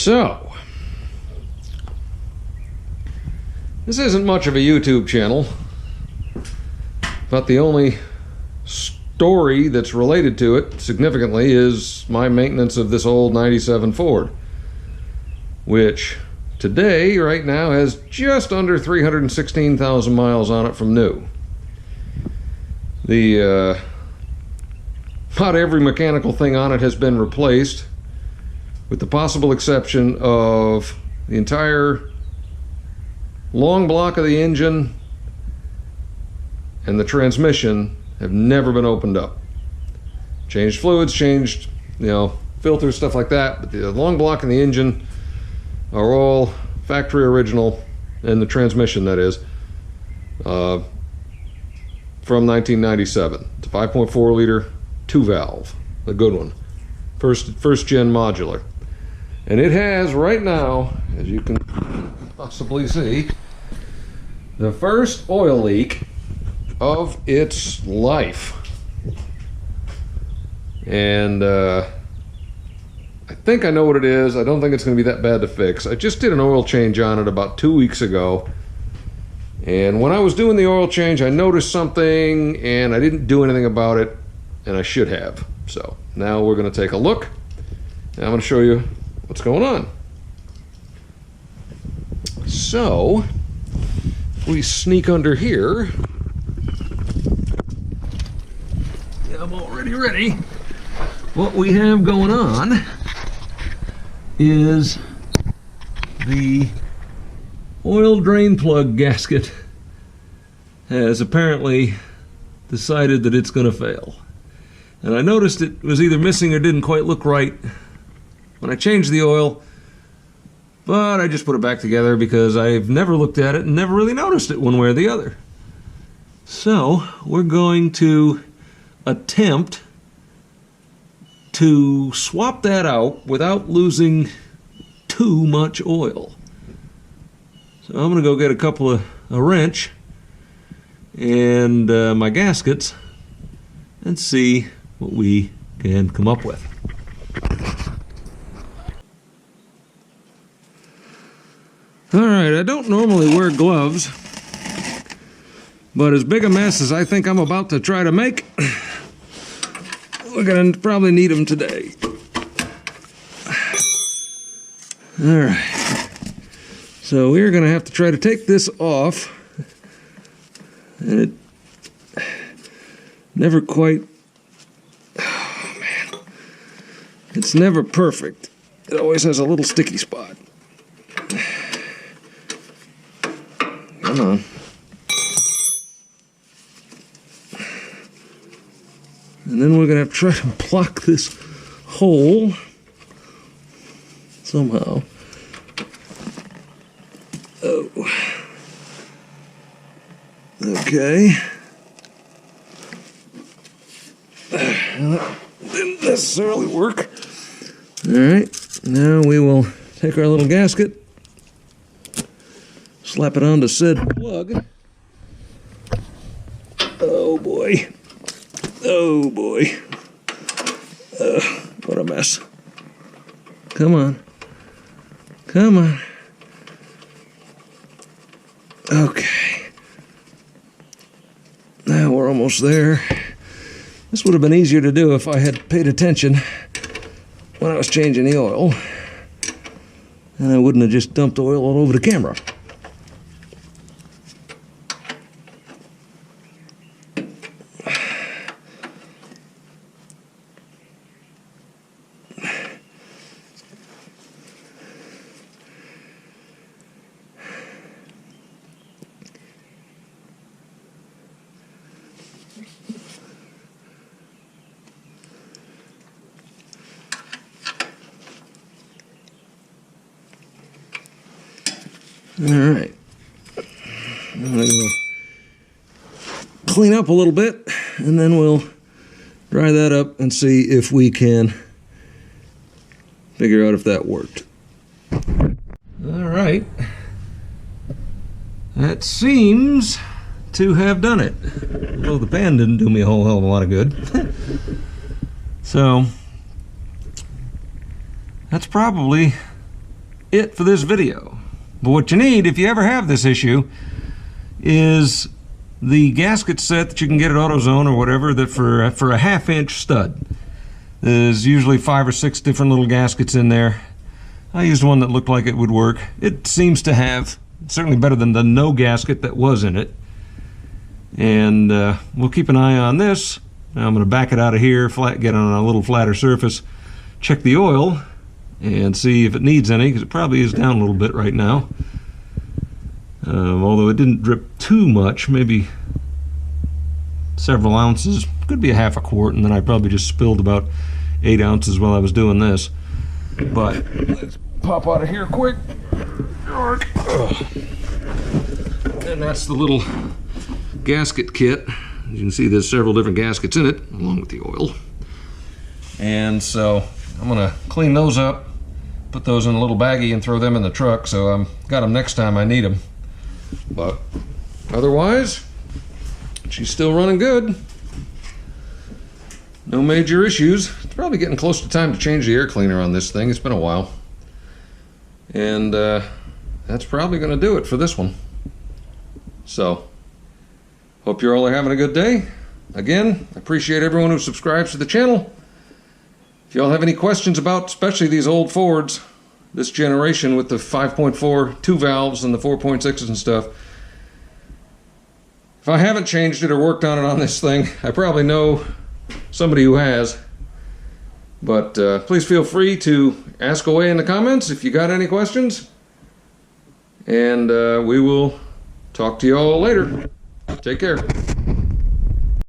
So, this isn't much of a YouTube channel, but the only story that's related to it significantly is my maintenance of this old 97 Ford, which today, right now, has just under 316,000 miles on it from new. About every mechanical thing on it has been replaced, with the possible exception of the entire long block of the engine and the transmission have never been opened up. Changed fluids, changed, filters, stuff like that, but the long block and the engine are all factory original, and the transmission, that is, from 1997. It's a 5.4 liter 2-valve, the good one, first gen modular, and it has right now, as you can possibly see, the first oil leak of its life. And I think I know what it is. I don't think it's going to be that bad to fix. I just did an oil change on it about 2 weeks ago, and when I was doing the oil change, I noticed something and I didn't do anything about it, and I should have. So now we're going to take a look, and I'm going to show you what's going on. So if we sneak under here, I'm already ready. What we have going on is the oil drain plug gasket has apparently decided that it's going to fail. And I noticed it was either missing or didn't quite look right when I changed the oil, but I just put it back together because I've never looked at it and never really noticed it one way or the other. So we're going to attempt to swap that out without losing too much oil. So I'm going to go get a wrench and my gaskets and see what we can come up with. Alright, I don't normally wear gloves, but as big a mess as I think I'm about to try to make, we're going to probably need them today. Alright, so we're going to have to try to take this off, and it never quite, oh man, it's never perfect. It always has a little sticky spot. Come on. And then we're going to have to try to block this hole somehow. Oh. Okay. That didn't necessarily work. Alright, now we will take our little gasket, slap it onto said plug. Oh boy. Oh boy. What a mess. Come on. Come on. Okay. Now we're almost there. This would have been easier to do if I had paid attention when I was changing the oil, and I wouldn't have just dumped oil all over the camera. All right, I'm gonna go clean up a little bit, and then we'll dry that up and see if we can figure out if that worked. All right, that seems to have done it, although the pan didn't do me a whole hell of a lot of good. So that's probably it for this video. But what you need, if you ever have this issue, is the gasket set that you can get at AutoZone or whatever, that for a 1/2-inch stud. There's usually 5 or 6 different little gaskets in there. I used one that looked like it would work. It seems to have, certainly better than the no gasket that was in it. And we'll keep an eye on this. Now I'm going to back it out of here, get on a little flatter surface, check the oil, and see if it needs any, because it probably is down a little bit right now. Although it didn't drip too much, maybe several ounces, could be a 1/2 quart, and then I probably just spilled about 8 ounces while I was doing this. But let's pop out of here quick. And that's the little gasket kit. As you can see, there's several different gaskets in it, along with the oil. And so I'm gonna clean those up, put those in a little baggie and throw them in the truck, so I've got them next time I need them. But otherwise, she's still running good. No major issues. It's probably getting close to time to change the air cleaner on this thing. It's been a while. And that's probably going to do it for this one. So, hope you all are having a good day. Again, I appreciate everyone who subscribes to the channel. If y'all have any questions about, especially these old Fords, this generation with the 5.4 2 valves and the 4.6s and stuff, if I haven't changed it or worked on it on this thing, I probably know somebody who has. But please feel free to ask away in the comments if you got any questions. And we will talk to you all later. Take care.